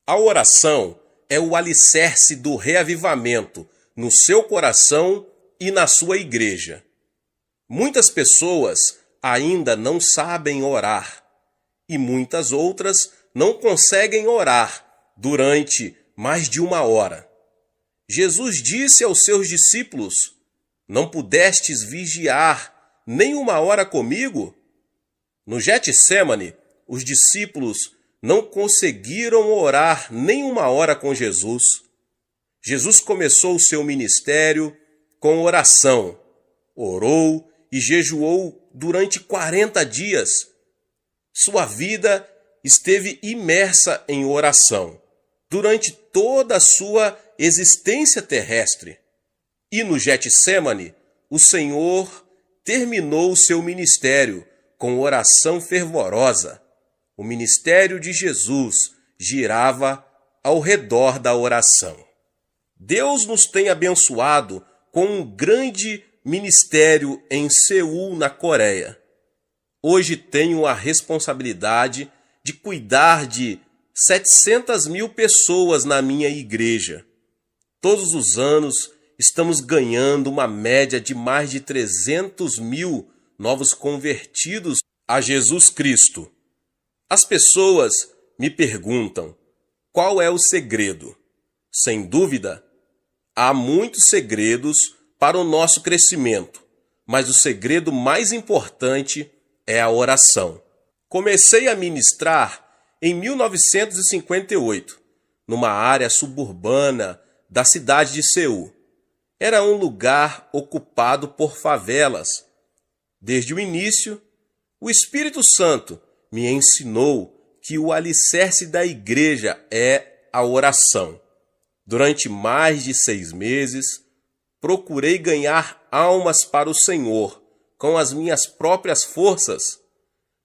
A oração é o alicerce do reavivamento no seu coração e na sua igreja. Muitas pessoas ainda não sabem orar e muitas outras não conseguem orar durante mais de 1 hora. Jesus disse aos seus discípulos: "Não pudestes vigiar nem 1 hora comigo?" No Getsêmani, os discípulos não conseguiram orar nem 1 hora com Jesus. Jesus começou o seu ministério com oração. Orou e jejuou durante 40 dias. Sua vida esteve imersa em oração durante toda a sua existência terrestre. E no Getsêmani, o Senhor terminou o seu ministério com oração fervorosa. O ministério de Jesus girava ao redor da oração. Deus nos tem abençoado com um grande ministério em Seul, na Coreia. Hoje tenho a responsabilidade de cuidar de 700 mil pessoas na minha igreja. Todos os anos estamos ganhando uma média de mais de 300 mil novos convertidos a Jesus Cristo. As pessoas me perguntam: qual é o segredo? Sem dúvida, há muitos segredos para o nosso crescimento, mas o segredo mais importante é a oração. Comecei a ministrar em 1958, numa área suburbana da cidade de Seul. Era um lugar ocupado por favelas. Desde o início, o Espírito Santo me ensinou que o alicerce da igreja é a oração. Durante mais de 6 meses, procurei ganhar almas para o Senhor com as minhas próprias forças,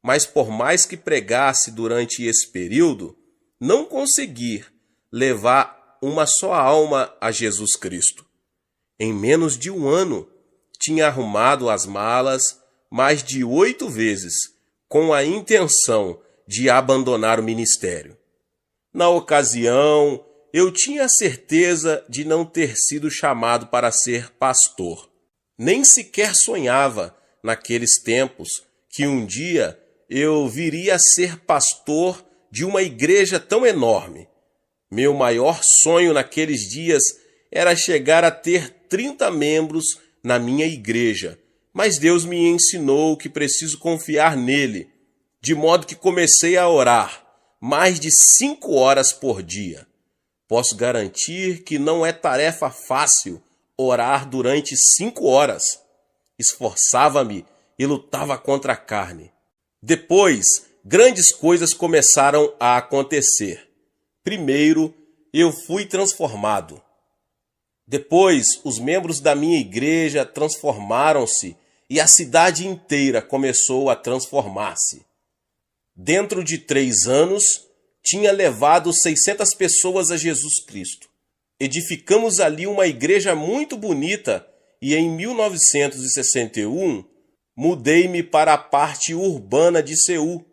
mas por mais que pregasse durante esse período, não consegui levar uma só alma a Jesus Cristo. Em menos de 1 ano, tinha arrumado as malas mais de 8 vezes, com a intenção de abandonar o ministério. Na ocasião, eu tinha certeza de não ter sido chamado para ser pastor. Nem sequer sonhava, naqueles tempos, que um dia eu viria a ser pastor de uma igreja tão enorme. Meu maior sonho naqueles dias era chegar a ter 30 membros na minha igreja, mas Deus me ensinou que preciso confiar nele, de modo que comecei a orar mais de 5 horas por dia. Posso garantir que não é tarefa fácil orar durante 5 horas. Esforçava-me e lutava contra a carne. Depois, grandes coisas começaram a acontecer. Primeiro, eu fui transformado. Depois, os membros da minha igreja transformaram-se e a cidade inteira começou a transformar-se. Dentro de 3 anos, tinha levado 600 pessoas a Jesus Cristo. Edificamos ali uma igreja muito bonita e em 1961 mudei-me para a parte urbana de Seul,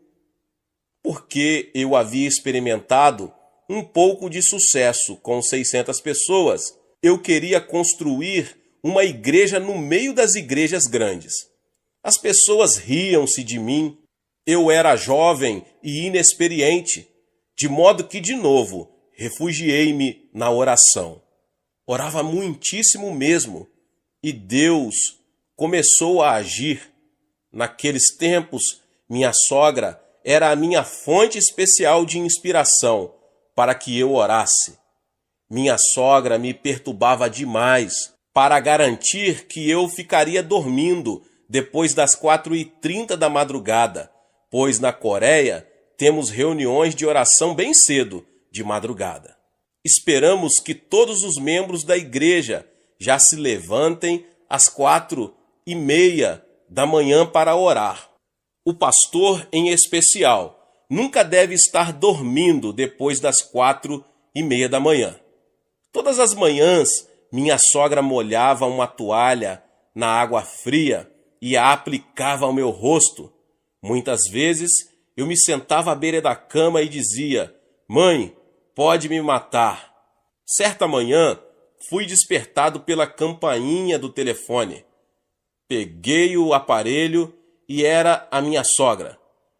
porque eu havia experimentado um pouco de sucesso com 600 pessoas. Eu queria construir uma igreja no meio das igrejas grandes. As pessoas riam-se de mim. Eu era jovem e inexperiente, de modo que, de novo, refugiei-me na oração. Orava muitíssimo mesmo, e Deus começou a agir. Naqueles tempos, minha sogra era a minha fonte especial de inspiração para que eu orasse. Minha sogra me perturbava demais para garantir que eu ficaria dormindo depois das 4h30 da madrugada, pois na Coreia temos reuniões de oração bem cedo, de madrugada. Esperamos que todos os membros da igreja já se levantem às 4h30 da manhã para orar. O pastor, em especial, nunca deve estar dormindo depois das 4h30 da manhã. Todas as manhãs, minha sogra molhava uma toalha na água fria e a aplicava ao meu rosto. Muitas vezes, eu me sentava à beira da cama e dizia: "Mãe, pode me matar. Certa manhã, fui despertado pela campainha do telefone. Peguei o aparelho e era a minha sogra.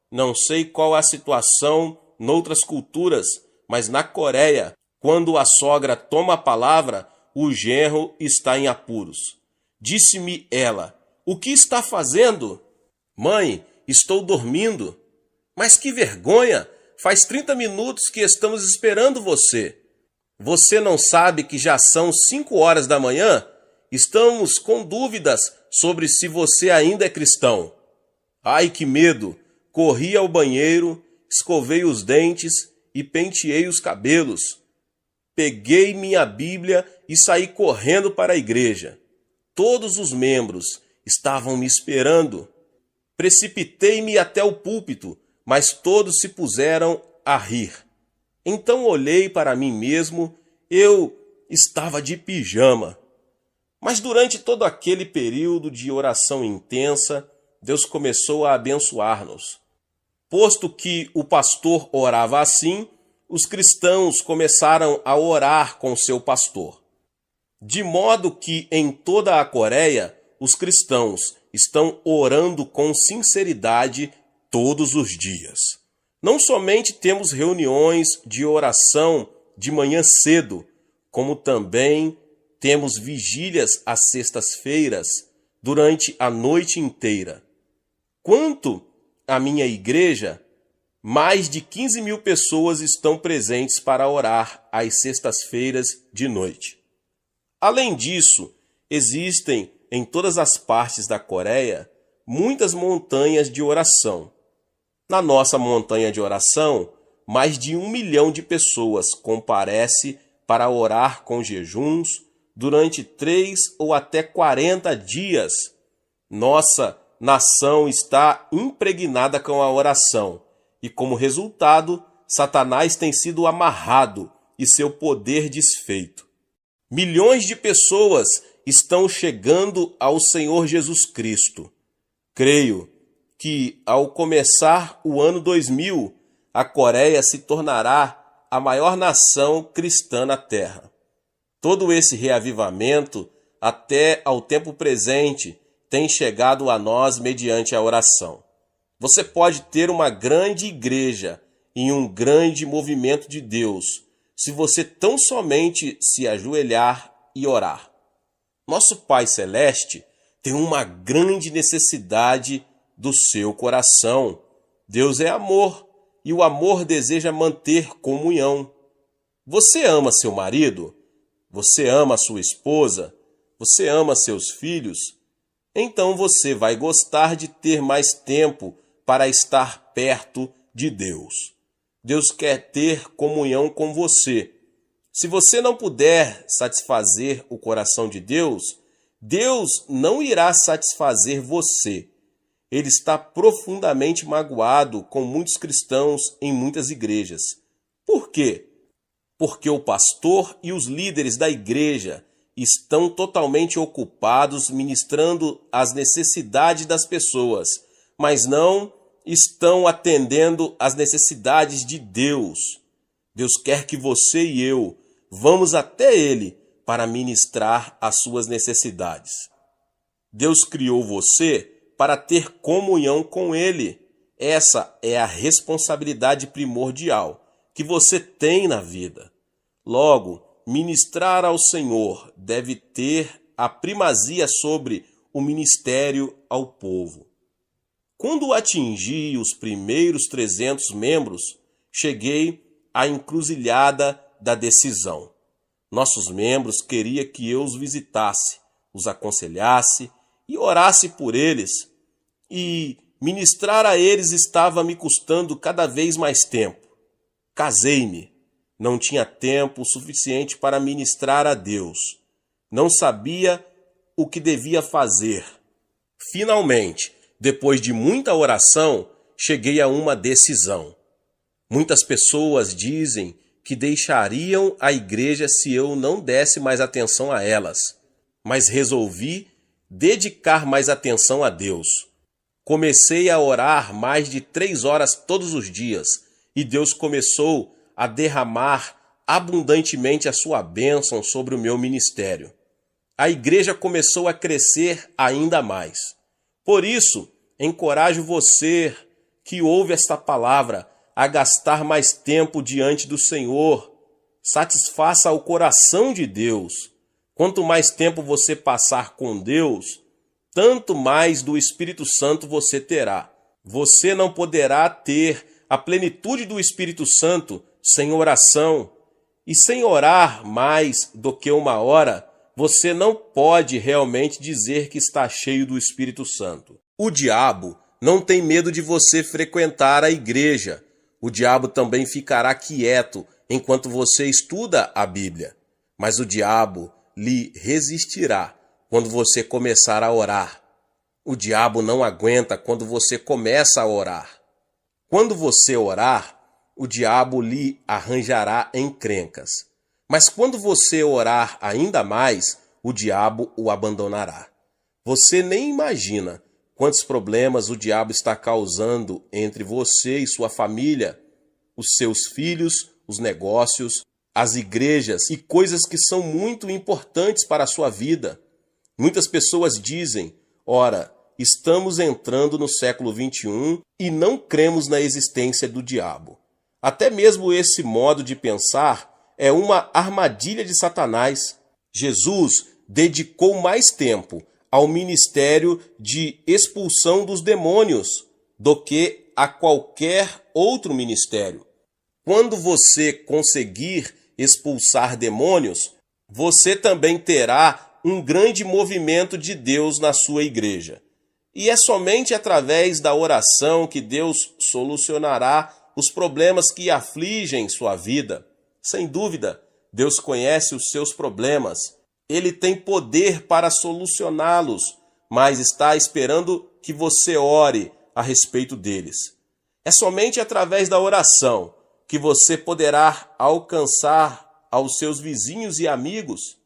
Não sei qual a situação noutras culturas, mas na Coreia, quando a sogra toma a palavra, o genro está em apuros. Disse-me ela: "O que está fazendo?" "Mãe, estou dormindo." "Mas que vergonha! Faz 30 minutos que estamos esperando você." "Você não sabe que já são 5 horas da manhã? Estamos com dúvidas sobre se você ainda é cristão." Ai, que medo! Corri ao banheiro, escovei os dentes e penteei os cabelos. Peguei minha Bíblia e saí correndo para a igreja. Todos os membros estavam me esperando. Precipitei-me até o púlpito, mas todos se puseram a rir. Então olhei para mim mesmo, eu estava de pijama. Mas durante todo aquele período de oração intensa, Deus começou a abençoar-nos. Posto que o pastor orava assim, os cristãos começaram a orar com seu pastor. De modo que em toda a Coreia, os cristãos estão orando com sinceridade todos os dias. Não somente temos reuniões de oração de manhã cedo, como também temos vigílias às sextas-feiras durante a noite inteira. Quanto à minha igreja, mais de 15.000 pessoas estão presentes para orar às sextas-feiras de noite. Além disso, existem em todas as partes da Coreia muitas montanhas de oração. Na nossa montanha de oração, mais de 1 milhão de pessoas comparece para orar com jejuns durante 3 ou até 40 dias. Nossa nação está impregnada com a oração e, como resultado, Satanás tem sido amarrado e seu poder desfeito. Milhões de pessoas estão chegando ao Senhor Jesus Cristo. Creio que, ao começar o ano 2000, a Coreia se tornará a maior nação cristã na Terra. Todo esse reavivamento, até ao tempo presente, tem chegado a nós mediante a oração. Você pode ter uma grande igreja e um grande movimento de Deus, se você tão somente se ajoelhar e orar. Nosso Pai Celeste tem uma grande necessidade do seu coração. Deus é amor e o amor deseja manter comunhão. Você ama seu marido? Você ama sua esposa? Você ama seus filhos? Então você vai gostar de ter mais tempo para estar perto de Deus. Deus quer ter comunhão com você. Se você não puder satisfazer o coração de Deus, Deus não irá satisfazer você. Ele está profundamente magoado com muitos cristãos em muitas igrejas. Por quê? Porque o pastor e os líderes da igreja estão totalmente ocupados ministrando as necessidades das pessoas, mas não estão atendendo às necessidades de Deus. Deus quer que você e eu vamos até Ele para ministrar as suas necessidades. Deus criou você para ter comunhão com Ele. Essa é a responsabilidade primordial que você tem na vida. Logo, ministrar ao Senhor deve ter a primazia sobre o ministério ao povo. Quando atingi os primeiros 300 membros, cheguei à encruzilhada da decisão. Nossos membros queriam que eu os visitasse, os aconselhasse e orasse por eles. E ministrar a eles estava me custando cada vez mais tempo. Casei-me. Não tinha tempo suficiente para ministrar a Deus. Não sabia o que devia fazer. Finalmente, depois de muita oração, cheguei a uma decisão. Muitas pessoas dizem que deixariam a igreja se eu não desse mais atenção a elas, mas resolvi dedicar mais atenção a Deus. Comecei a orar mais de 3 horas todos os dias e Deus começou a derramar abundantemente a sua bênção sobre o meu ministério. A igreja começou a crescer ainda mais. Por isso, encorajo você que ouve esta palavra a gastar mais tempo diante do Senhor. Satisfaça o coração de Deus. Quanto mais tempo você passar com Deus, tanto mais do Espírito Santo você terá. Você não poderá ter a plenitude do Espírito Santo sem oração. E sem orar mais do que uma hora, você não pode realmente dizer que está cheio do Espírito Santo. O diabo não tem medo de você frequentar a igreja. O diabo também ficará quieto enquanto você estuda a Bíblia. Mas o diabo lhe resistirá quando você começar a orar. O diabo não aguenta quando você começa a orar. Quando você orar, o diabo lhe arranjará encrencas. Mas quando você orar ainda mais, o diabo o abandonará. Você nem imagina quantos problemas o diabo está causando entre você e sua família, os seus filhos, os negócios, as igrejas e coisas que são muito importantes para a sua vida. Muitas pessoas dizem, ora, estamos entrando no século XXI e não cremos na existência do diabo. Até mesmo esse modo de pensar é uma armadilha de Satanás. Jesus dedicou mais tempo ao ministério de expulsão dos demônios do que a qualquer outro ministério. Quando você conseguir expulsar demônios, você também terá um grande movimento de Deus na sua igreja. E é somente através da oração que Deus solucionará os problemas que afligem sua vida. Sem dúvida, Deus conhece os seus problemas. Ele tem poder para solucioná-los, mas está esperando que você ore a respeito deles. É somente através da oração que você poderá alcançar aos seus vizinhos e amigos.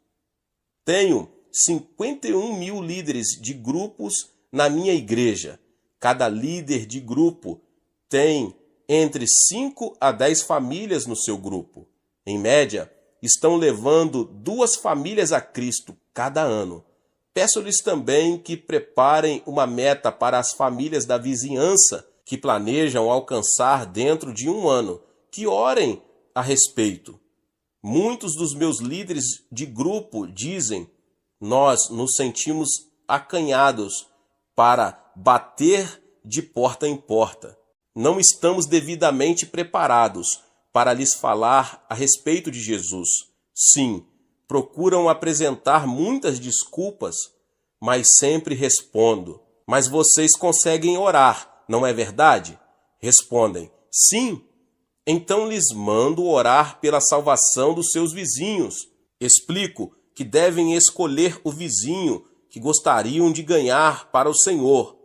Tenho 51.000 líderes de grupos na minha igreja. Cada líder de grupo tem entre 5 a 10 famílias no seu grupo. Em média, estão levando 2 famílias a Cristo cada ano. Peço-lhes também que preparem uma meta para as famílias da vizinhança que planejam alcançar dentro de 1 ano, que orem a respeito. Muitos dos meus líderes de grupo dizem, nós nos sentimos acanhados para bater de porta em porta. Não estamos devidamente preparados para lhes falar a respeito de Jesus. Sim, procuram apresentar muitas desculpas, mas sempre respondo, mas vocês conseguem orar, não é verdade? Respondem, sim. Então lhes mando orar pela salvação dos seus vizinhos. Explico que devem escolher o vizinho que gostariam de ganhar para o Senhor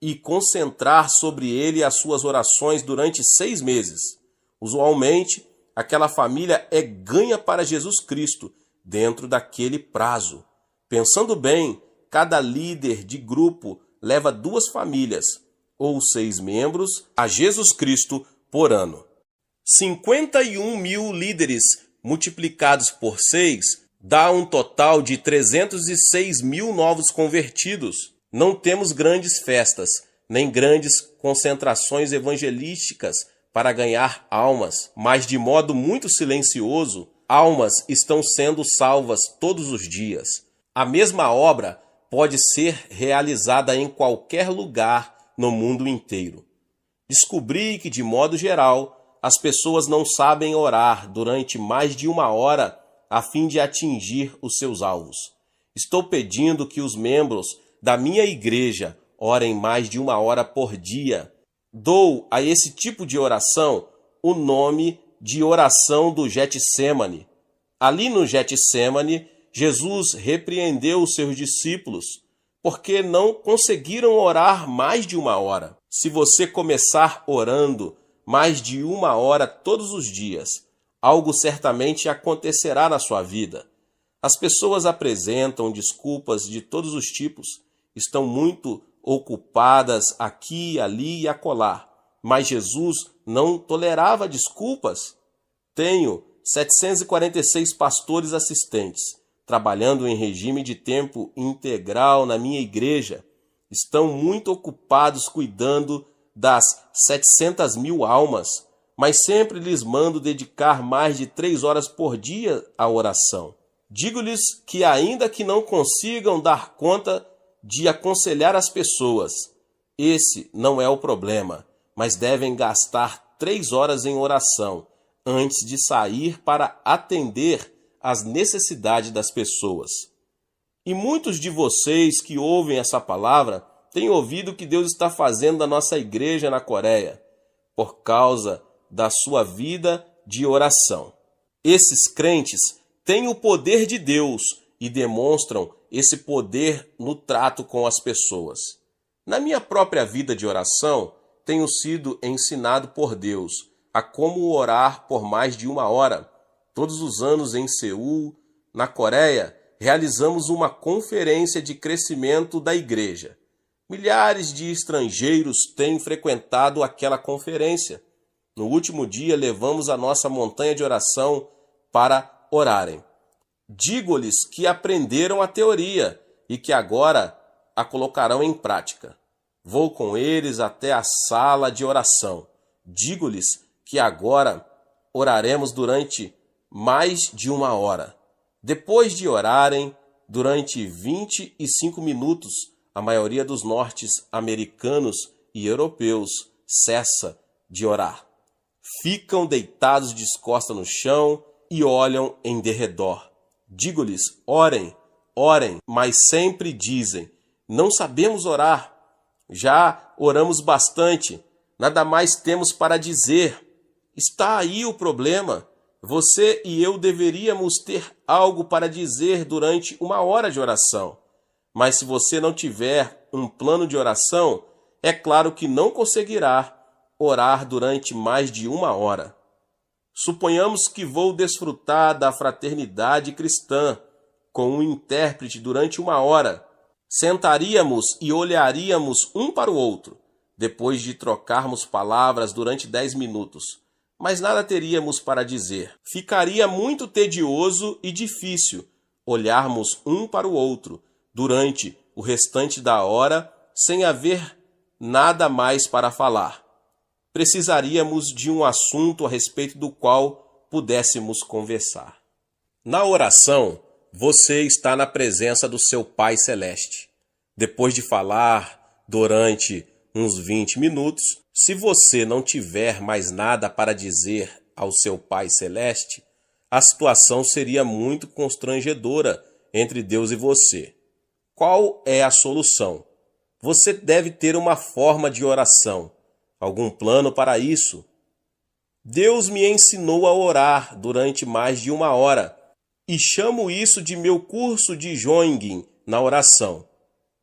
e concentrar sobre ele as suas orações durante 6 meses. Usualmente, aquela família é ganha para Jesus Cristo dentro daquele prazo. Pensando bem, cada líder de grupo leva 2 famílias, ou 6 membros, a Jesus Cristo por ano. 51.000 líderes multiplicados por 6 dá um total de 306.000 novos convertidos. Não temos grandes festas, nem grandes concentrações evangelísticas para ganhar almas, mas de modo muito silencioso, almas estão sendo salvas todos os dias. A mesma obra pode ser realizada em qualquer lugar no mundo inteiro. Descobri que, de modo geral, as pessoas não sabem orar durante mais de 1 hora a fim de atingir os seus alvos. Estou pedindo que os membros da minha igreja orem mais de 1 hora por dia. Dou a esse tipo de oração o nome de oração do Getsêmani. Ali no Getsêmani, Jesus repreendeu os seus discípulos porque não conseguiram orar mais de 1 hora. Se você começar orando mais de 1 hora todos os dias, algo certamente acontecerá na sua vida. As pessoas apresentam desculpas de todos os tipos, estão muito ocupadas aqui, ali e acolá, mas Jesus não tolerava desculpas. Tenho 746 pastores assistentes, trabalhando em regime de tempo integral na minha igreja. Estão muito ocupados cuidando das 700 mil almas, mas sempre lhes mando dedicar mais de 3 horas por dia à oração. Digo-lhes que ainda que não consigam dar conta de aconselhar as pessoas, esse não é o problema, mas devem gastar 3 horas em oração antes de sair para atender às necessidades das pessoas. E muitos de vocês que ouvem essa palavra têm ouvido o que Deus está fazendo na nossa igreja na Coreia, por causa da sua vida de oração. Esses crentes têm o poder de Deus e demonstram esse poder no trato com as pessoas. Na minha própria vida de oração, tenho sido ensinado por Deus a como orar por mais de 1 hora. Todos os anos em Seul, na Coreia, realizamos uma conferência de crescimento da igreja. Milhares de estrangeiros têm frequentado aquela conferência. No último dia, levamos a nossa montanha de oração para orarem. Digo-lhes que aprenderam a teoria e que agora a colocarão em prática. Vou com eles até a sala de oração. Digo-lhes que agora oraremos durante mais de 1 hora. Depois de orarem durante 25 minutos, a maioria dos norte-americanos e europeus cessa de orar. Ficam deitados de costas no chão e olham em derredor. Digo-lhes, orem, orem, mas sempre dizem, não sabemos orar. Já oramos bastante, nada mais temos para dizer. Está aí o problema. Você e eu deveríamos ter algo para dizer durante 1 hora de oração. Mas se você não tiver um plano de oração, é claro que não conseguirá orar durante mais de 1 hora. Suponhamos que vou desfrutar da fraternidade cristã com um intérprete durante 1 hora. Sentaríamos e olharíamos um para o outro, depois de trocarmos palavras durante 10 minutos. Mas nada teríamos para dizer. Ficaria muito tedioso e difícil olharmos um para o outro durante o restante da hora sem haver nada mais para falar. Precisaríamos de um assunto a respeito do qual pudéssemos conversar. Na oração, você está na presença do seu Pai Celeste. Depois de falar durante uns 20 minutos, se você não tiver mais nada para dizer ao seu Pai Celeste, a situação seria muito constrangedora entre Deus e você. Qual é a solução? Você deve ter uma forma de oração. Algum plano para isso? Deus me ensinou a orar durante mais de 1 hora e chamo isso de meu curso de Joiging na oração.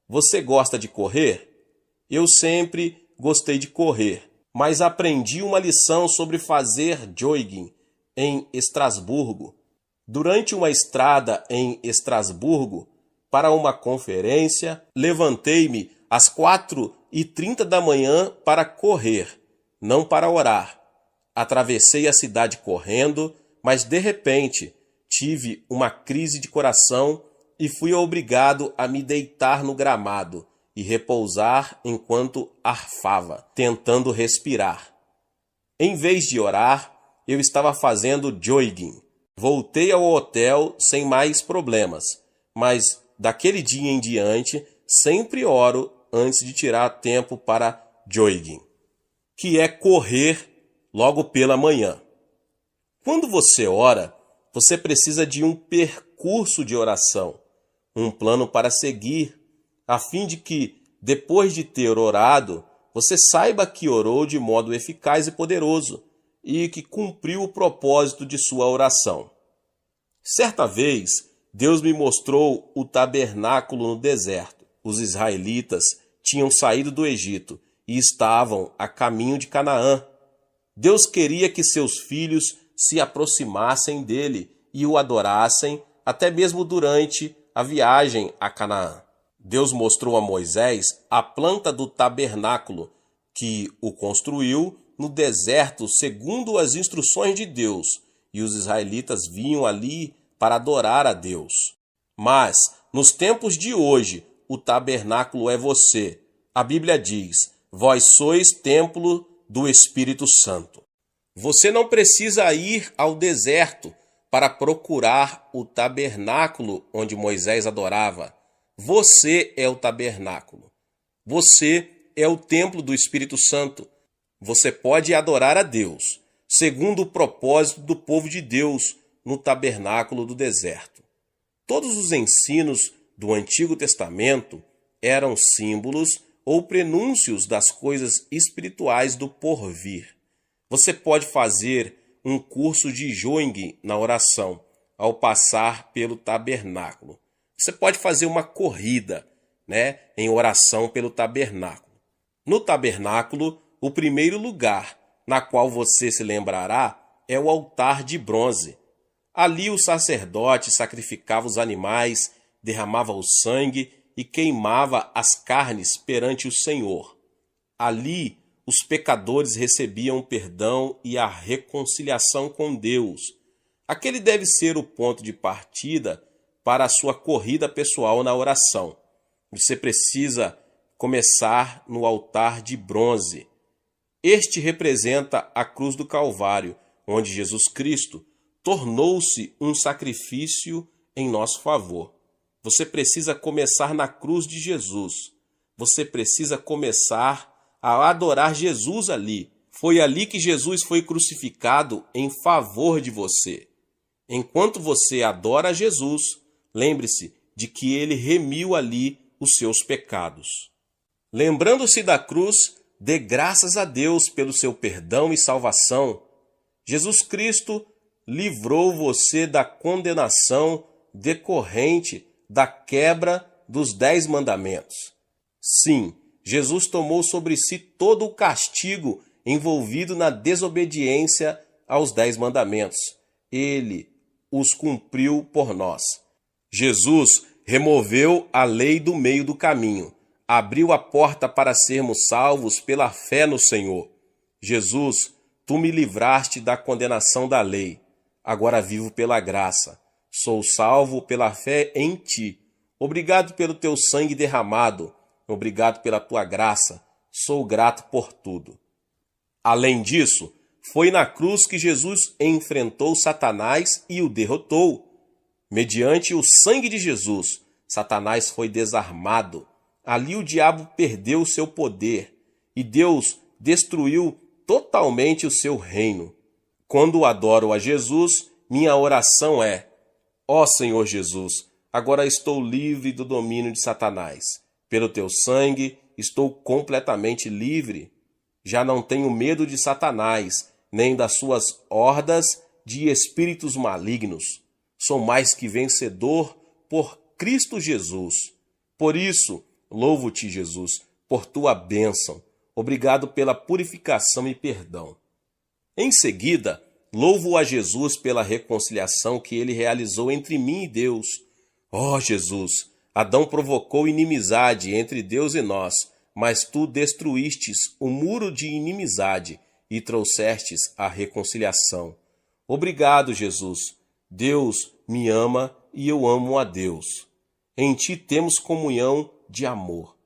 Você gosta de correr? Eu sempre gostei de correr, mas aprendi uma lição sobre fazer jogging em Estrasburgo. Durante uma estrada em Estrasburgo, para uma conferência, levantei-me às 4h30 da manhã para correr, não para orar. Atravessei a cidade correndo, mas de repente tive uma crise de coração e fui obrigado a me deitar no gramado e repousar enquanto arfava, tentando respirar. Em vez de orar, eu estava fazendo jogging. Voltei ao hotel sem mais problemas, mas daquele dia em diante sempre oro antes de tirar tempo para jogging, que é correr logo pela manhã. Quando você ora, você precisa de um percurso de oração, um plano para seguir, a fim de que, depois de ter orado, você saiba que orou de modo eficaz e poderoso e que cumpriu o propósito de sua oração. Certa vez, Deus me mostrou o tabernáculo no deserto. Os israelitas tinham saído do Egito e estavam a caminho de Canaã. Deus queria que seus filhos se aproximassem dele e o adorassem até mesmo durante a viagem a Canaã. Deus mostrou a Moisés a planta do tabernáculo, que o construiu no deserto segundo as instruções de Deus, e os israelitas vinham ali para adorar a Deus. Mas, nos tempos de hoje, o tabernáculo é você. A Bíblia diz: vós sois templo do Espírito Santo. Você não precisa ir ao deserto para procurar o tabernáculo onde Moisés adorava. Você é o tabernáculo. Você é o templo do Espírito Santo. Você pode adorar a Deus, segundo o propósito do povo de Deus no tabernáculo do deserto. Todos os ensinos do Antigo Testamento eram símbolos ou prenúncios das coisas espirituais do porvir. Você pode fazer um curso de Joing na oração ao passar pelo tabernáculo. Você pode fazer uma corrida, em oração pelo tabernáculo. No tabernáculo, o primeiro lugar na qual você se lembrará é o altar de bronze. Ali o sacerdote sacrificava os animais, derramava o sangue e queimava as carnes perante o Senhor. Ali os pecadores recebiam o perdão e a reconciliação com Deus. Aquele deve ser o ponto de partida para a sua corrida pessoal na oração. Você precisa começar no altar de bronze. Este representa a cruz do Calvário, onde Jesus Cristo tornou-se um sacrifício em nosso favor. Você precisa começar na cruz de Jesus. Você precisa começar a adorar Jesus ali. Foi ali que Jesus foi crucificado em favor de você. Enquanto você adora Jesus, lembre-se de que ele remiu ali os seus pecados. Lembrando-se da cruz, dê graças a Deus pelo seu perdão e salvação. Jesus Cristo livrou você da condenação decorrente da quebra dos 10 mandamentos. Sim, Jesus tomou sobre si todo o castigo envolvido na desobediência aos 10 mandamentos. Ele os cumpriu por nós. Jesus removeu a lei do meio do caminho, abriu a porta para sermos salvos pela fé no Senhor. Jesus, tu me livraste da condenação da lei. Agora vivo pela graça. Sou salvo pela fé em ti. Obrigado pelo teu sangue derramado. Obrigado pela tua graça. Sou grato por tudo. Além disso, foi na cruz que Jesus enfrentou Satanás e o derrotou. Mediante o sangue de Jesus, Satanás foi desarmado. Ali o diabo perdeu seu poder e Deus destruiu totalmente o seu reino. Quando adoro a Jesus, minha oração é: ó Senhor Jesus, agora estou livre do domínio de Satanás. Pelo teu sangue, estou completamente livre. Já não tenho medo de Satanás, nem das suas hordas de espíritos malignos. Sou mais que vencedor por Cristo Jesus. Por isso, louvo-te, Jesus, por tua bênção. Obrigado pela purificação e perdão. Em seguida, louvo a Jesus pela reconciliação que ele realizou entre mim e Deus. Ó Jesus, Adão provocou inimizade entre Deus e nós, mas tu destruístes o muro de inimizade e trouxestes a reconciliação. Obrigado, Jesus. Deus me ama e eu amo a Deus. Em ti temos comunhão de amor.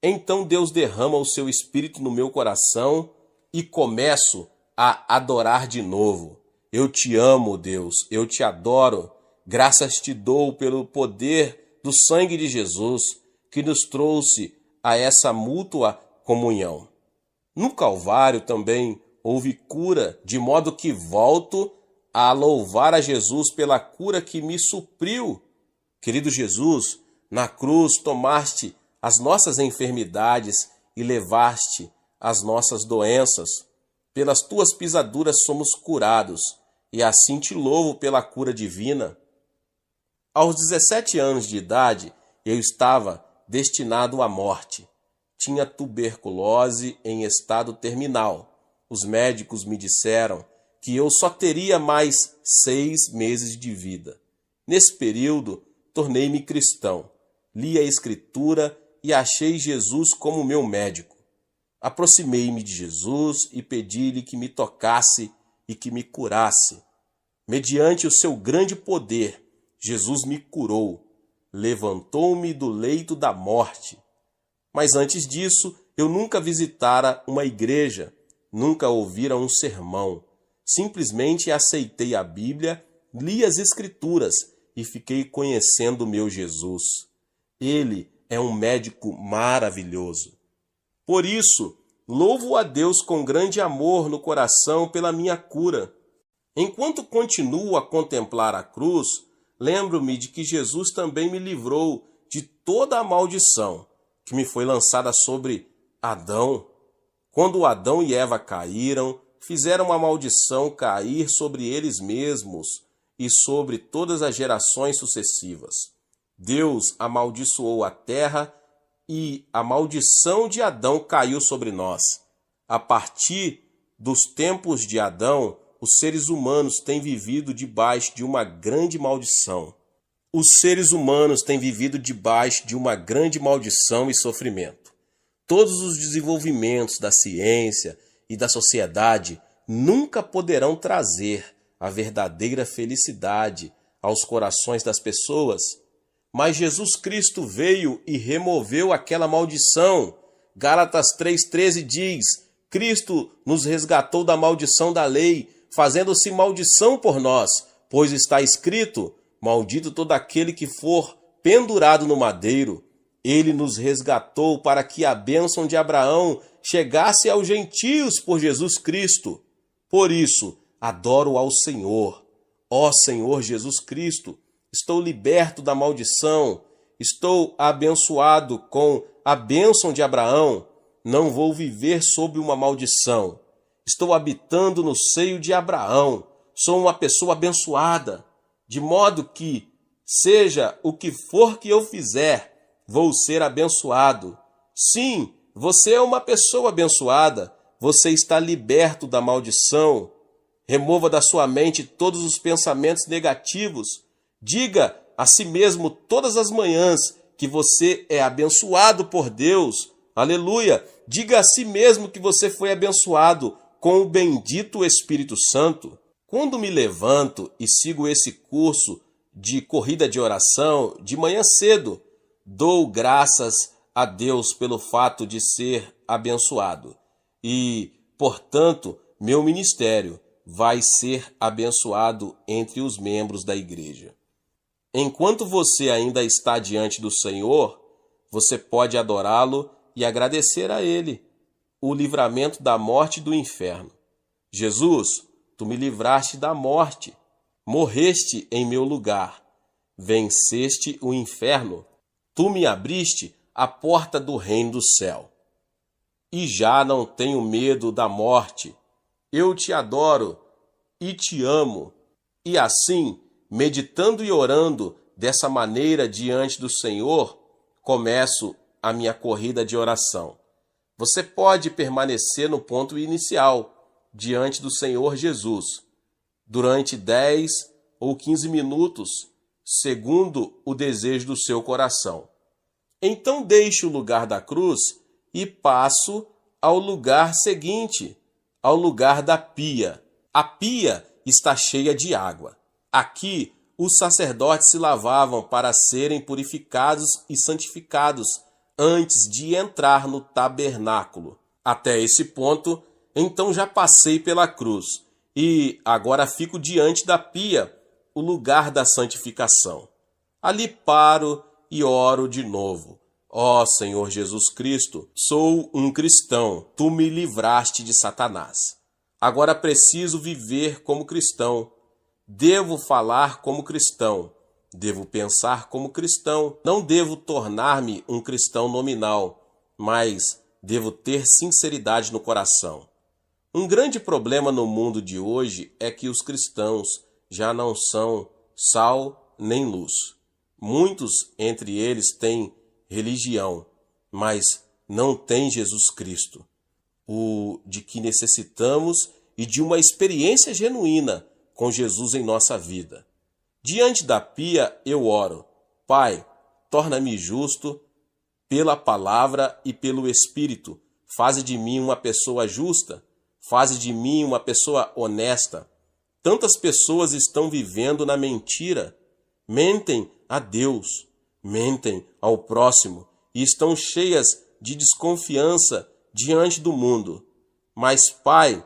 Então Deus derrama o seu Espírito no meu coração e começo a adorar de novo. Eu te amo, Deus, eu te adoro. Graças te dou pelo poder do sangue de Jesus que nos trouxe a essa mútua comunhão. No Calvário também houve cura, de modo que volto a louvar a Jesus pela cura que me supriu. Querido Jesus, na cruz tomaste as nossas enfermidades e levaste as nossas doenças. Pelas tuas pisaduras somos curados, e assim te louvo pela cura divina. Aos 17 anos de idade, eu estava destinado à morte. Tinha tuberculose em estado terminal. Os médicos me disseram que eu só teria mais 6 meses de vida. Nesse período, tornei-me cristão. Li a Escritura e achei Jesus como meu médico. Aproximei-me de Jesus e pedi-lhe que me tocasse e que me curasse. Mediante o seu grande poder, Jesus me curou, levantou-me do leito da morte. Mas antes disso, eu nunca visitara uma igreja, nunca ouvira um sermão. Simplesmente aceitei a Bíblia, li as Escrituras e fiquei conhecendo o meu Jesus. Ele é um médico maravilhoso. Por isso, louvo a Deus com grande amor no coração pela minha cura. Enquanto continuo a contemplar a cruz, lembro-me de que Jesus também me livrou de toda a maldição que me foi lançada sobre Adão. Quando Adão e Eva caíram, fizeram a maldição cair sobre eles mesmos e sobre todas as gerações sucessivas. Deus amaldiçoou a terra e a maldição de Adão caiu sobre nós. A partir dos tempos de Adão, os seres humanos têm vivido debaixo de uma grande maldição. Os seres humanos têm vivido debaixo de uma grande maldição e sofrimento. Todos os desenvolvimentos da ciência e da sociedade nunca poderão trazer a verdadeira felicidade aos corações das pessoas. Mas Jesus Cristo veio e removeu aquela maldição. Gálatas 3,13 diz: Cristo nos resgatou da maldição da lei, fazendo-se maldição por nós, pois está escrito: maldito todo aquele que for pendurado no madeiro. Ele nos resgatou para que a bênção de Abraão chegasse aos gentios por Jesus Cristo. Por isso, adoro ao Senhor. Ó Senhor Jesus Cristo, estou liberto da maldição, estou abençoado com a bênção de Abraão. Não vou viver sob uma maldição. Estou habitando no seio de Abraão. Sou uma pessoa abençoada, de modo que, seja o que for que eu fizer, vou ser abençoado. Sim, você é uma pessoa abençoada. Você está liberto da maldição. Remova da sua mente todos os pensamentos negativos. Diga a si mesmo todas as manhãs que você é abençoado por Deus. Aleluia! Diga a si mesmo que você foi abençoado com o bendito Espírito Santo. Quando me levanto e sigo esse curso de corrida de oração de manhã cedo, dou graças a Deus pelo fato de ser abençoado. E, portanto, meu ministério vai ser abençoado entre os membros da igreja. Enquanto você ainda está diante do Senhor, você pode adorá-lo e agradecer a Ele o livramento da morte e do inferno. Jesus, tu me livraste da morte, morreste em meu lugar, venceste o inferno, tu me abriste a porta do reino do céu. E já não tenho medo da morte. Eu te adoro e te amo. E assim, meditando e orando dessa maneira diante do Senhor, começo a minha corrida de oração. Você pode permanecer no ponto inicial, diante do Senhor Jesus, durante 10 ou 15 minutos, segundo o desejo do seu coração. Então deixe o lugar da cruz e passo ao lugar seguinte, ao lugar da pia. A pia está cheia de água. Aqui, os sacerdotes se lavavam para serem purificados e santificados antes de entrar no tabernáculo. Até esse ponto, então já passei pela cruz e agora fico diante da pia, o lugar da santificação. Ali paro e oro de novo. Ó Senhor Jesus Cristo, sou um cristão, tu me livraste de Satanás. Agora preciso viver como cristão. Devo falar como cristão. Devo pensar como cristão. Não devo tornar-me um cristão nominal, mas devo ter sinceridade no coração. Um grande problema no mundo de hoje é que os cristãos já não são sal nem luz. Muitos entre eles têm religião, mas não têm Jesus Cristo, o de que necessitamos e de uma experiência genuína com Jesus em nossa vida. Diante da pia eu oro: Pai, torna-me justo pela palavra e pelo Espírito. Faze de mim uma pessoa justa, faze de mim uma pessoa honesta. Tantas pessoas estão vivendo na mentira, mentem a Deus, mentem ao próximo e estão cheias de desconfiança diante do mundo. Mas, Pai,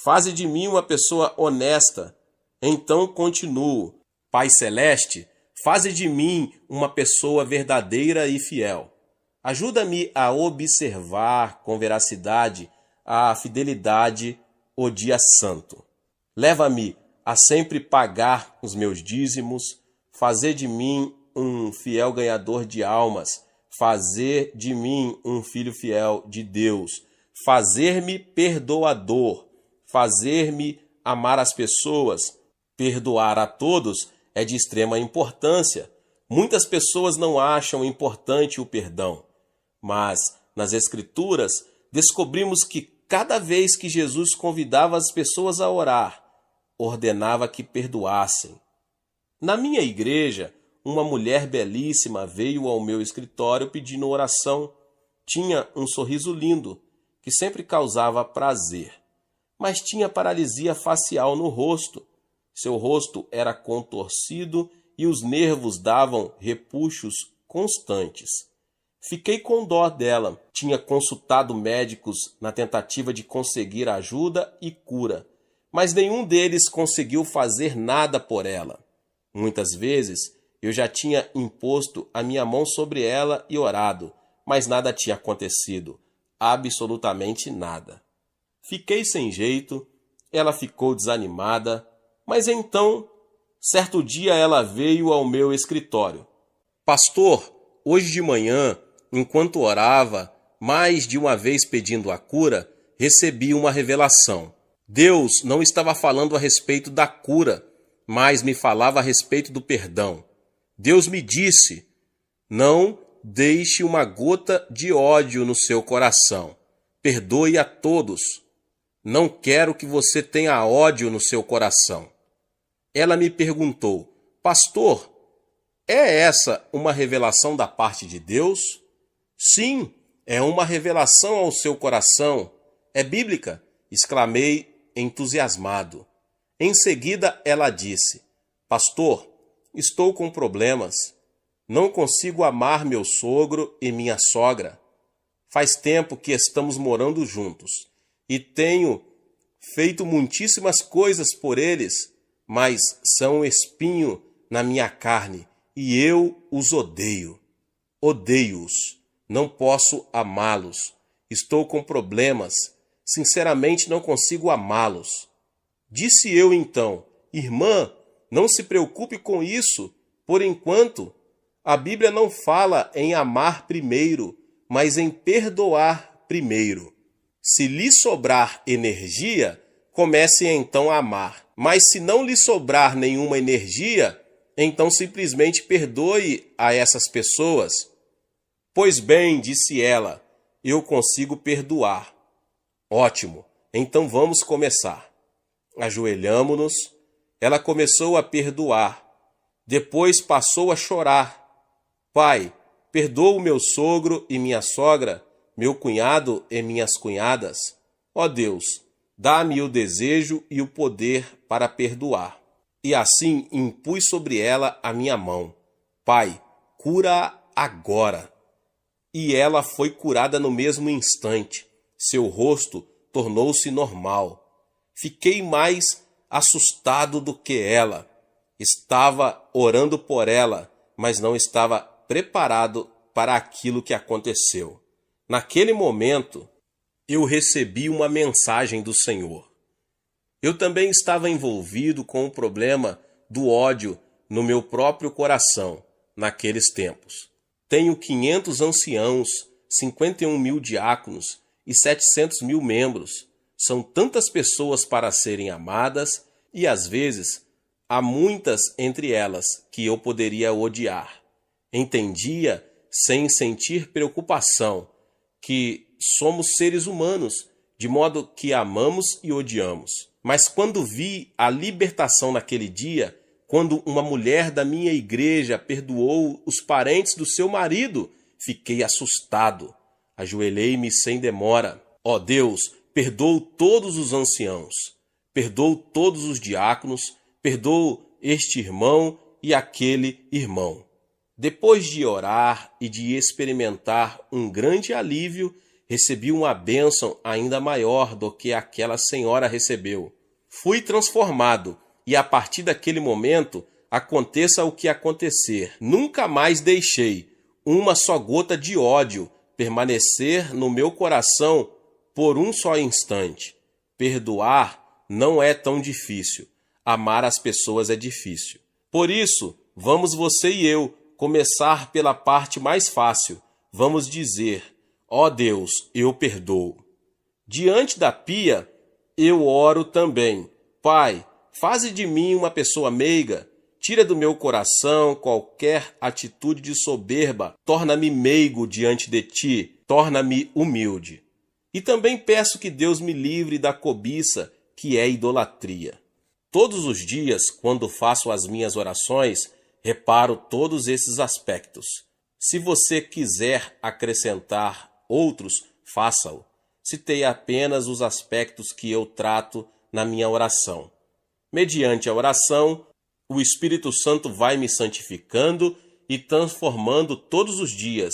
faze de mim uma pessoa honesta. Então continuo. Pai Celeste, faze de mim uma pessoa verdadeira e fiel. Ajuda-me a observar com veracidade a fidelidade o dia santo. Leva-me a sempre pagar os meus dízimos, fazer de mim um fiel ganhador de almas, fazer de mim um filho fiel de Deus, fazer-me perdoador, fazer-me amar as pessoas. Perdoar a todos é de extrema importância. Muitas pessoas não acham importante o perdão, mas nas Escrituras descobrimos que cada vez que Jesus convidava as pessoas a orar, ordenava que perdoassem. Na minha igreja, uma mulher belíssima veio ao meu escritório pedindo oração. Tinha um sorriso lindo, que sempre causava prazer, mas tinha paralisia facial no rosto. Seu rosto era contorcido e os nervos davam repuxos constantes. Fiquei com dó dela. Tinha consultado médicos na tentativa de conseguir ajuda e cura, mas nenhum deles conseguiu fazer nada por ela. Muitas vezes eu já tinha imposto a minha mão sobre ela e orado, mas nada tinha acontecido, absolutamente nada. Fiquei sem jeito, ela ficou desanimada, mas então, certo dia ela veio ao meu escritório. Pastor, hoje de manhã, enquanto orava, mais de uma vez pedindo a cura, recebi uma revelação. Deus não estava falando a respeito da cura, mas me falava a respeito do perdão. Deus me disse: não deixe uma gota de ódio no seu coração. Perdoe a todos. Não quero que você tenha ódio no seu coração. Ela me perguntou: pastor, é essa uma revelação da parte de Deus? Sim, é uma revelação ao seu coração. É bíblica, exclamei entusiasmado. Em seguida ela disse: pastor, estou com problemas. Não consigo amar meu sogro e minha sogra. Faz tempo que estamos morando juntos e tenho feito muitíssimas coisas por eles, mas são um espinho na minha carne e eu os odeio. Odeio-os. Não posso amá-los. Estou com problemas. Sinceramente não consigo amá-los. Disse eu então: irmã, não se preocupe com isso. Por enquanto, a Bíblia não fala em amar primeiro, mas em perdoar primeiro. Se lhe sobrar energia, comece então a amar. Mas se não lhe sobrar nenhuma energia, então simplesmente perdoe a essas pessoas. Pois bem, disse ela, eu consigo perdoar. Ótimo, então vamos começar. Ajoelhamo-nos, ela começou a perdoar. Depois passou a chorar. Pai, perdoa o meu sogro e minha sogra, meu cunhado e minhas cunhadas. Ó Deus, dá-me o desejo e o poder para perdoar. E assim impus sobre ela a minha mão. Pai, cura-a agora. E ela foi curada no mesmo instante. Seu rosto tornou-se normal. Fiquei mais assustado do que ela. Estava orando por ela, mas não estava preparado para aquilo que aconteceu. Naquele momento, eu recebi uma mensagem do Senhor. Eu também estava envolvido com o problema do ódio no meu próprio coração, naqueles tempos. Tenho 500 anciãos, 51 mil diáconos e 700 mil membros. São tantas pessoas para serem amadas e, às vezes, há muitas entre elas que eu poderia odiar. Entendia, sem sentir preocupação, que somos seres humanos, de modo que amamos e odiamos. Mas quando vi a libertação naquele dia, quando uma mulher da minha igreja perdoou os parentes do seu marido, fiquei assustado. Ajoelhei-me sem demora. Ó Deus, perdoa todos os anciãos. perdoo todos os diáconos, perdoo este irmão e aquele irmão. Depois de orar e de experimentar um grande alívio, recebi uma bênção ainda maior do que aquela senhora recebeu. Fui transformado e a partir daquele momento, aconteça o que acontecer, nunca mais deixei uma só gota de ódio permanecer no meu coração por um só instante. Perdoar não é tão difícil. Amar as pessoas é difícil. Por isso, vamos você e eu começar pela parte mais fácil. Vamos dizer: ó Deus, eu perdoo. Diante da pia, eu oro também. Pai, faze de mim uma pessoa meiga. Tira do meu coração qualquer atitude de soberba. Torna-me meigo diante de ti. Torna-me humilde. E também peço que Deus me livre da cobiça, que é idolatria. Todos os dias, quando faço as minhas orações, reparo todos esses aspectos. Se você quiser acrescentar outros, faça-o. Citei apenas os aspectos que eu trato na minha oração. Mediante a oração, o Espírito Santo vai me santificando e transformando todos os dias,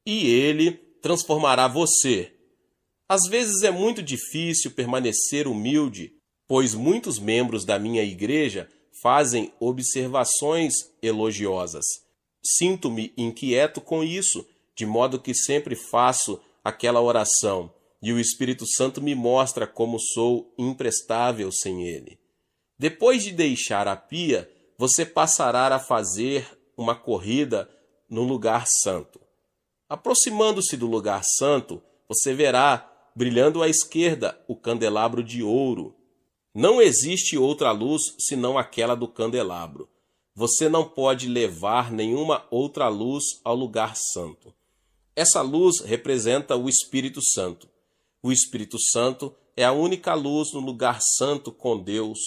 e ele transformará você. Às vezes é muito difícil permanecer humilde, pois muitos membros da minha igreja fazem observações elogiosas. Sinto-me inquieto com isso, de modo que sempre faço aquela oração, e o Espírito Santo me mostra como sou imprestável sem ele. Depois de deixar a pia, você passará a fazer uma corrida no lugar santo. Aproximando-se do lugar santo, você verá, brilhando à esquerda, o candelabro de ouro. Não existe outra luz senão aquela do candelabro. Você não pode levar nenhuma outra luz ao lugar santo. Essa luz representa o Espírito Santo. O Espírito Santo é a única luz no lugar santo com Deus.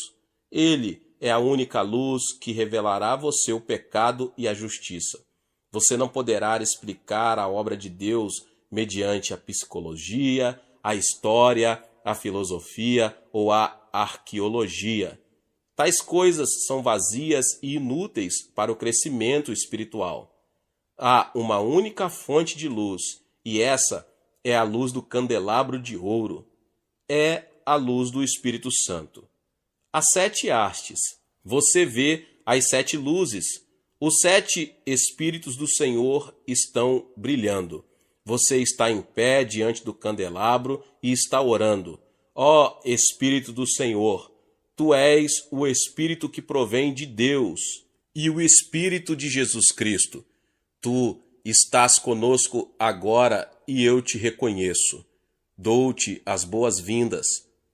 Ele é a única luz que revelará a você o pecado e a justiça. Você não poderá explicar a obra de Deus mediante a psicologia, a história, a filosofia ou a arqueologia. Tais coisas são vazias e inúteis para o crescimento espiritual. Há uma única fonte de luz, e essa é a luz do candelabro de ouro. É a luz do Espírito Santo. As 7 hastes. Você vê as 7 luzes. Os 7 Espíritos do Senhor estão brilhando. Você está em pé diante do candelabro e está orando. Ó Espírito do Senhor, tu és o Espírito que provém de Deus e o Espírito de Jesus Cristo. Tu estás conosco agora e eu te reconheço. Dou-te as boas-vindas.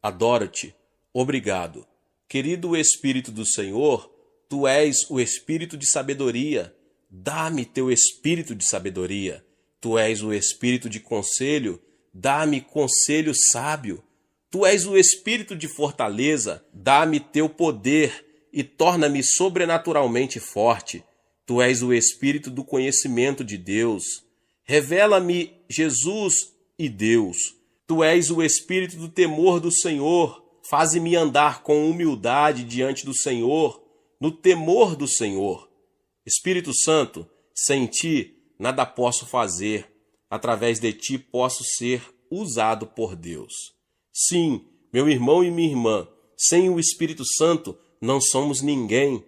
Adoro-te. Obrigado. Querido Espírito do Senhor, tu és o Espírito de sabedoria. Dá-me teu Espírito de sabedoria. Tu és o Espírito de conselho. Dá-me conselho sábio. Tu és o Espírito de fortaleza. Dá-me teu poder e torna-me sobrenaturalmente forte. Tu és o Espírito do conhecimento de Deus. Revela-me Jesus e Deus. Tu és o Espírito do temor do Senhor. Faze-me andar com humildade diante do Senhor, no temor do Senhor. Espírito Santo, sem ti nada posso fazer. Através de ti posso ser usado por Deus. Sim, meu irmão e minha irmã, sem o Espírito Santo não somos ninguém.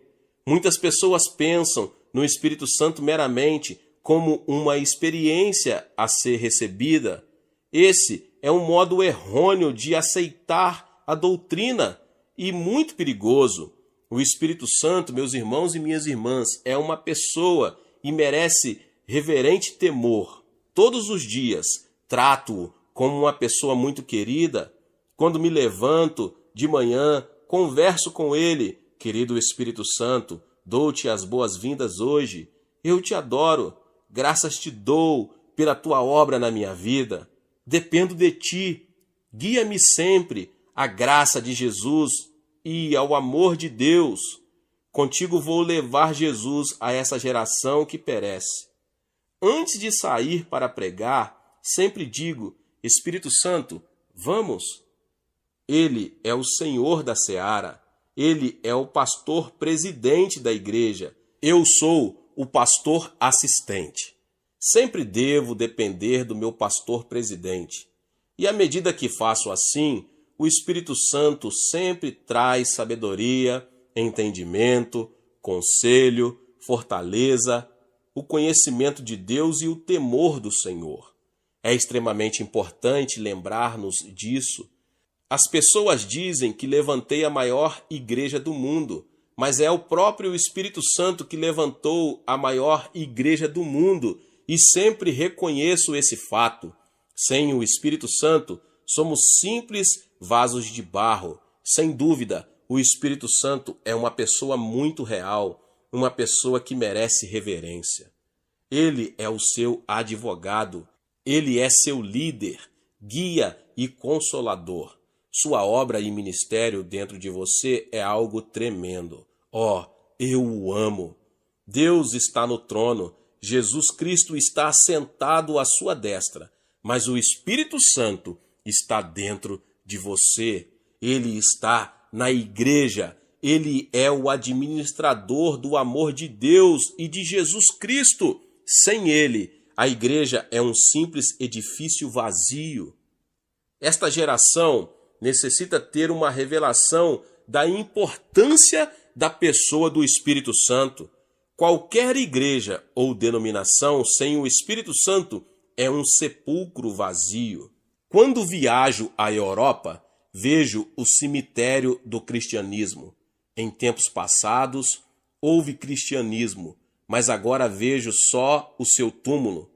Muitas pessoas pensam no Espírito Santo meramente como uma experiência a ser recebida. Esse é um modo errôneo de aceitar a doutrina e muito perigoso. O Espírito Santo, meus irmãos e minhas irmãs, é uma pessoa e merece reverente temor. Todos os dias trato-o como uma pessoa muito querida. Quando me levanto de manhã, converso com ele. Querido Espírito Santo, dou-te as boas-vindas hoje. Eu te adoro. Graças te dou pela tua obra na minha vida. Dependo de ti. Guia-me sempre à graça de Jesus e ao amor de Deus. Contigo vou levar Jesus a essa geração que perece. Antes de sair para pregar, sempre digo: Espírito Santo, vamos? Ele é o Senhor da seara. Ele é o pastor presidente da igreja. Eu sou o pastor assistente. Sempre devo depender do meu pastor presidente. E à medida que faço assim, o Espírito Santo sempre traz sabedoria, entendimento, conselho, fortaleza, o conhecimento de Deus e o temor do Senhor. É extremamente importante lembrar-nos disso. As pessoas dizem que levantei a maior igreja do mundo, mas é o próprio Espírito Santo que levantou a maior igreja do mundo, e sempre reconheço esse fato. Sem o Espírito Santo, somos simples vasos de barro. Sem dúvida, o Espírito Santo é uma pessoa muito real, uma pessoa que merece reverência. Ele é o seu advogado, ele é seu líder, guia e consolador. Sua obra e ministério dentro de você é algo tremendo. Eu o amo. Deus está no trono, Jesus Cristo está assentado à sua destra, mas o Espírito Santo está dentro de você. Ele está na igreja. Ele é o administrador do amor de Deus e de Jesus Cristo. Sem ele, a igreja é um simples edifício vazio. Esta geração necessita ter uma revelação da importância da pessoa do Espírito Santo. Qualquer igreja ou denominação sem o Espírito Santo é um sepulcro vazio. Quando viajo à Europa, vejo o cemitério do cristianismo. Em tempos passados, houve cristianismo, mas agora vejo só o seu túmulo.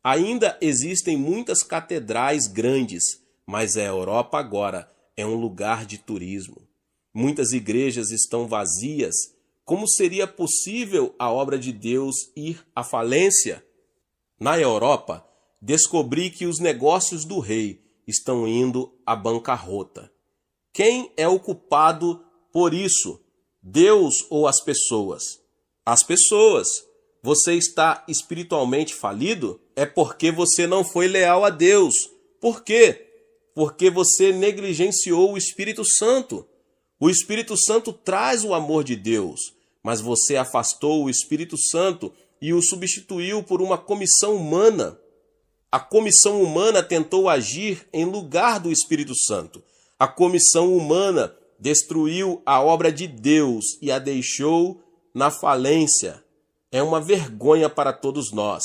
Ainda existem muitas catedrais grandes, mas a Europa agora é um lugar de turismo. Muitas igrejas estão vazias. Como seria possível a obra de Deus ir à falência? Na Europa, descobri que os negócios do rei estão indo à bancarrota. Quem é o culpado por isso? Deus ou as pessoas? As pessoas. Você está espiritualmente falido? É porque você não foi leal a Deus. Por quê? Porque você negligenciou o Espírito Santo. O Espírito Santo traz o amor de Deus, mas você afastou o Espírito Santo e o substituiu por uma comissão humana. A comissão humana tentou agir em lugar do Espírito Santo. A comissão humana destruiu a obra de Deus e a deixou na falência. É uma vergonha para todos nós.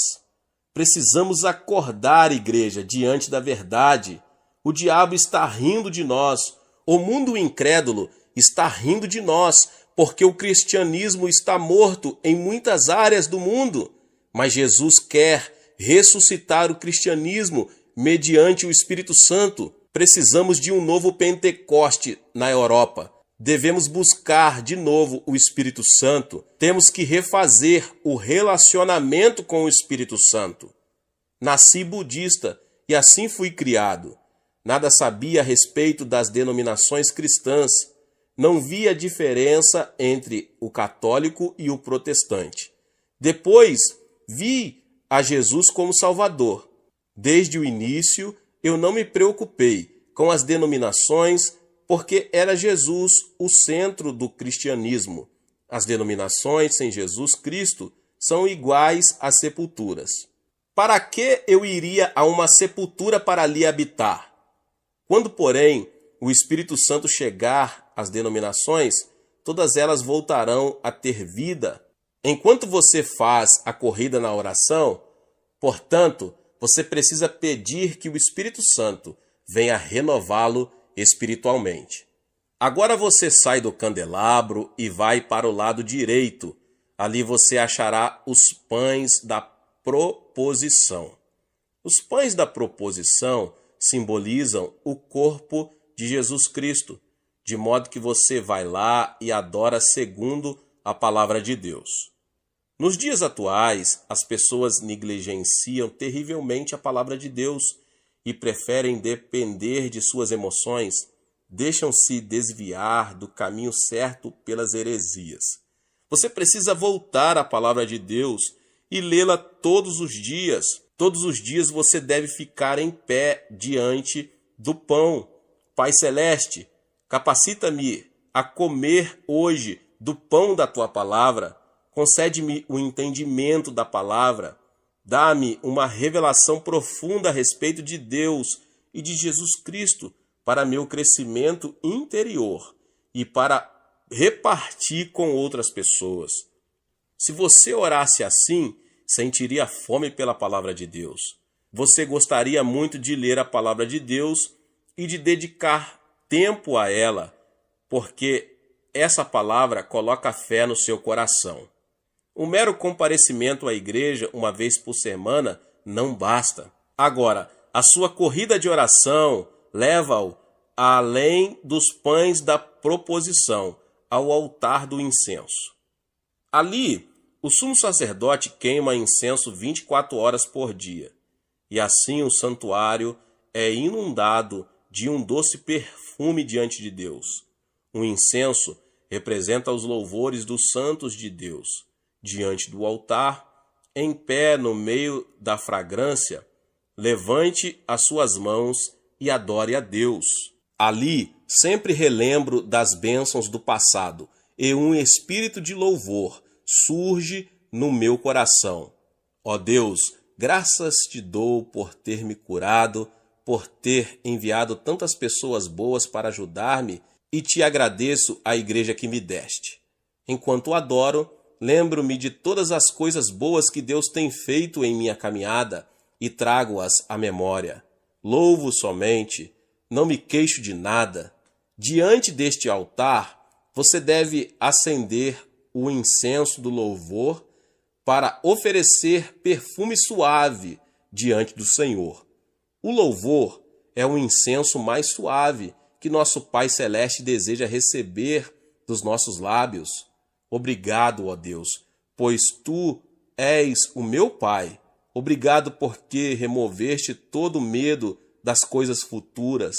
Precisamos acordar, igreja, diante da verdade. O diabo está rindo de nós. O mundo incrédulo está rindo de nós, porque o cristianismo está morto em muitas áreas do mundo. Mas Jesus quer ressuscitar o cristianismo mediante o Espírito Santo. Precisamos de um novo Pentecoste na Europa. Devemos buscar de novo o Espírito Santo. Temos que refazer o relacionamento com o Espírito Santo. Nasci budista e assim fui criado. Nada sabia a respeito das denominações cristãs. Não via diferença entre o católico e o protestante. Depois, vi a Jesus como Salvador. Desde o início, eu não me preocupei com as denominações, porque era Jesus o centro do cristianismo. As denominações sem Jesus Cristo são iguais às sepulturas. Para que eu iria a uma sepultura para ali habitar? Quando, porém, o Espírito Santo chegar às denominações, todas elas voltarão a ter vida. Enquanto você faz a corrida na oração, portanto, você precisa pedir que o Espírito Santo venha renová-lo espiritualmente. Agora você sai do candelabro e vai para o lado direito. Ali você achará os pães da proposição. Os pães da proposição simbolizam o corpo de Jesus Cristo, de modo que você vai lá e adora segundo a palavra de Deus. Nos dias atuais, as pessoas negligenciam terrivelmente a palavra de Deus e preferem depender de suas emoções, deixam-se desviar do caminho certo pelas heresias. Você precisa voltar à palavra de Deus e lê-la todos os dias. Todos os dias você deve ficar em pé diante do pão. Pai Celeste, Capacita-me a comer hoje do pão da tua palavra. Concede-me o entendimento da palavra. Dá-me uma revelação profunda a respeito de Deus e de Jesus Cristo para meu crescimento interior e para repartir com outras pessoas. Se você orasse assim, sentiria fome pela palavra de Deus. Você gostaria muito de ler a palavra de Deus e de dedicar tempo a ela, porque essa palavra coloca fé no seu coração. O mero comparecimento à igreja uma vez por semana não basta. Agora, a sua corrida de oração leva-o além dos pães da proposição, ao altar do incenso. Ali, o sumo sacerdote queima incenso 24 horas por dia, e assim o santuário é inundado de um doce perfume diante de Deus. O incenso representa os louvores dos santos de Deus. Diante do altar, em pé no meio da fragrância, levante as suas mãos e adore a Deus. Ali, sempre relembro das bênçãos do passado, e um espírito de louvor surge no meu coração. Ó Deus, graças te dou por ter me curado, por ter enviado tantas pessoas boas para ajudar-me, e te agradeço a igreja que me deste. Enquanto adoro, lembro-me de todas as coisas boas que Deus tem feito em minha caminhada e trago-as à memória. Louvo somente, não me queixo de nada. Diante deste altar, você deve acender o incenso do louvor para oferecer perfume suave diante do Senhor. O louvor é o incenso mais suave que nosso Pai Celeste deseja receber dos nossos lábios. Obrigado, ó Deus, pois tu és o meu Pai. Obrigado porque removeste todo o medo das coisas futuras.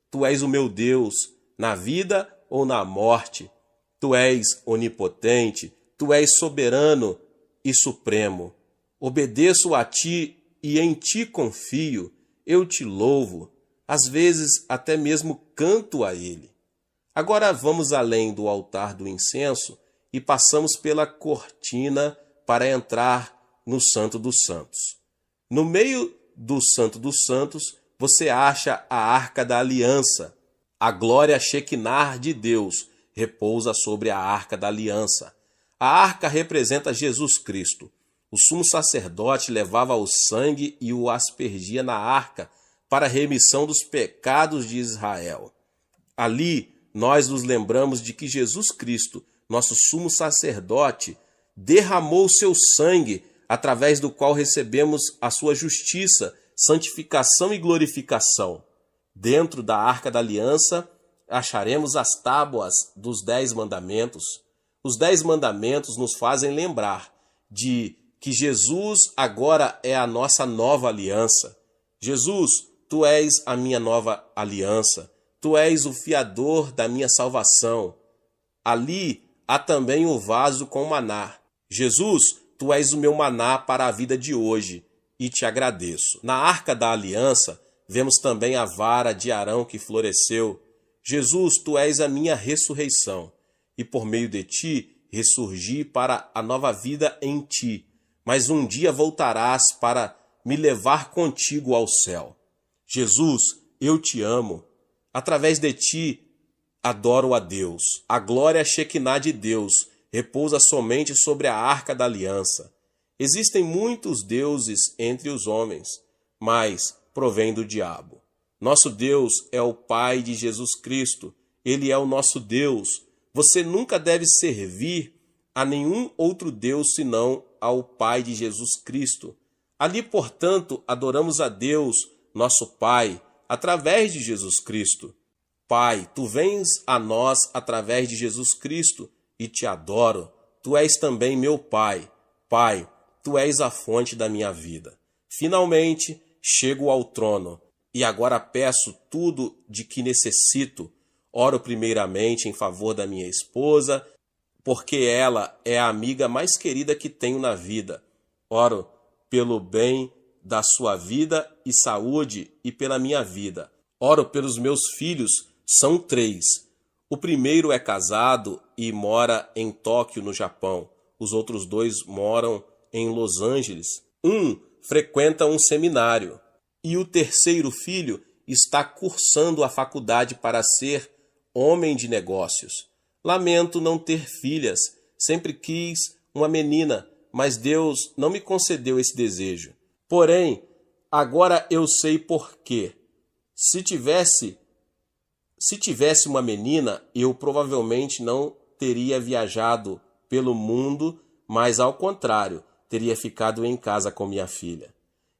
Tu és o meu Deus, na vida ou na morte. Tu és onipotente, tu és soberano e supremo. Obedeço a ti e em ti confio. Eu te louvo, às vezes até mesmo canto a ele. Agora vamos além do altar do incenso e passamos pela cortina para entrar no Santo dos Santos. No meio do Santo dos Santos, você acha a Arca da Aliança. A glória Shekinah de Deus repousa sobre a Arca da Aliança. A arca representa Jesus Cristo. O sumo sacerdote levava o sangue e o aspergia na arca para a remissão dos pecados de Israel. Ali, nós nos lembramos de que Jesus Cristo, nosso sumo sacerdote, derramou seu sangue, através do qual recebemos a sua justiça, santificação e glorificação. Dentro da Arca da Aliança, acharemos as tábuas dos 10 mandamentos. Os 10 mandamentos nos fazem lembrar de que Jesus agora é a nossa nova aliança. Jesus, tu és a minha nova aliança. Tu és o fiador da minha salvação. Ali há também o vaso com maná. Jesus, tu és o meu maná para a vida de hoje, e te agradeço. Na Arca da Aliança, vemos também a vara de Arão que floresceu. Jesus, tu és a minha ressurreição, e por meio de ti ressurgi para a nova vida em ti. Mas um dia voltarás para me levar contigo ao céu. Jesus, eu te amo. Através de ti, adoro a Deus. A glória Shekinah de Deus repousa somente sobre a Arca da Aliança. Existem muitos deuses entre os homens, mas provém do diabo. Nosso Deus é o Pai de Jesus Cristo. Ele é o nosso Deus. Você nunca deve servir a nenhum outro Deus senão ao Pai de Jesus Cristo. Ali, portanto, adoramos a Deus, nosso Pai, através de Jesus Cristo. Pai, tu vens a nós através de Jesus Cristo e te adoro. Tu és também meu Pai. Pai, tu és a fonte da minha vida. Finalmente, chego ao trono e agora peço tudo de que necessito. Oro primeiramente em favor da minha esposa, porque ela é a amiga mais querida que tenho na vida. Oro pelo bem da sua vida e saúde e pela minha vida. Oro pelos meus filhos, são 3. O primeiro é casado e mora em Tóquio, no Japão. Os outros dois moram em Los Angeles. Um frequenta um seminário. E o terceiro filho está cursando a faculdade para ser homem de negócios. Lamento não ter filhas. Sempre quis uma menina, mas Deus não me concedeu esse desejo. Porém, agora eu sei por quê. Se tivesse uma menina, eu provavelmente não teria viajado pelo mundo, mas ao contrário, teria ficado em casa com minha filha.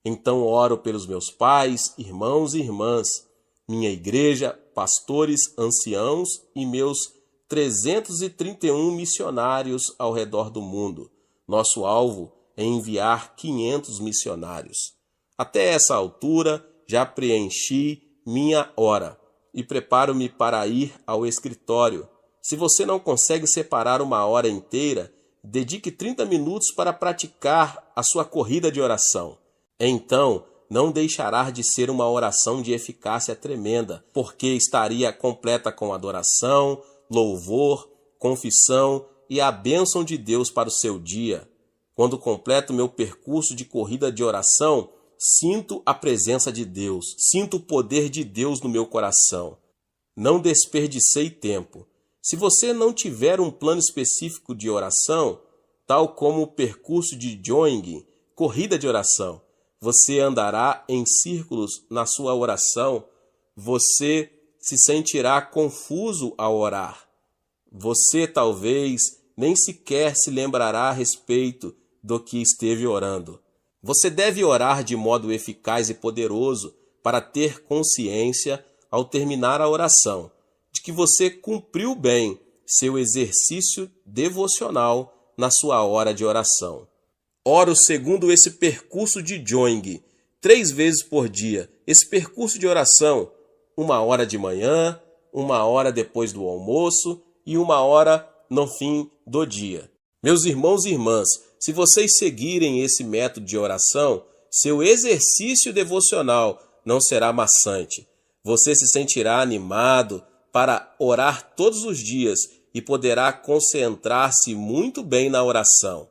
Então oro pelos meus pais, irmãos e irmãs, minha igreja, pastores, anciãos e meus 331 missionários ao redor do mundo. Nosso alvo é enviar 500 missionários. Até essa altura, já preenchi minha hora e preparo-me para ir ao escritório. Se você não consegue separar uma hora inteira, dedique 30 minutos para praticar a sua corrida de oração. Então, não deixará de ser uma oração de eficácia tremenda, porque estaria completa com adoração, louvor, confissão e a bênção de Deus para o seu dia. Quando completo meu percurso de corrida de oração, sinto a presença de Deus, sinto o poder de Deus no meu coração. Não desperdicei tempo. Se você não tiver um plano específico de oração, tal como o percurso de jogging, corrida de oração, você andará em círculos na sua oração, você se sentirá confuso ao orar. Você talvez nem sequer se lembrará a respeito do que esteve orando. Você deve orar de modo eficaz e poderoso para ter consciência, ao terminar a oração, de que você cumpriu bem seu exercício devocional na sua hora de oração. Oro segundo esse percurso de jogging, 3 vezes por dia. Esse percurso de oração, 1 hora de manhã, 1 hora depois do almoço e 1 hora no fim do dia. Meus irmãos e irmãs, se vocês seguirem esse método de oração, seu exercício devocional não será maçante. Você se sentirá animado para orar todos os dias e poderá concentrar-se muito bem na oração.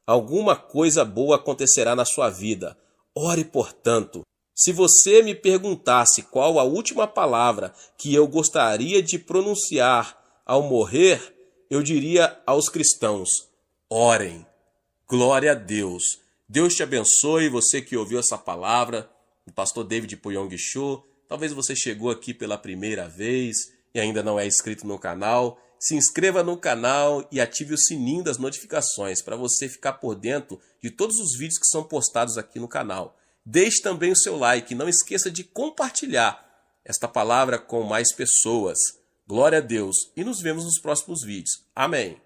Alguma coisa boa acontecerá na sua vida. Ore, portanto. Se você me perguntasse qual a última palavra que eu gostaria de pronunciar ao morrer, eu diria aos cristãos: orem. Glória a Deus. Deus te abençoe, você que ouviu essa palavra, o pastor David Puyong Cho. Talvez você chegou aqui pela primeira vez e ainda não é inscrito no canal. Se inscreva no canal e ative o sininho das notificações para você ficar por dentro de todos os vídeos que são postados aqui no canal. Deixe também o seu like e não esqueça de compartilhar esta palavra com mais pessoas. Glória a Deus e nos vemos nos próximos vídeos. Amém.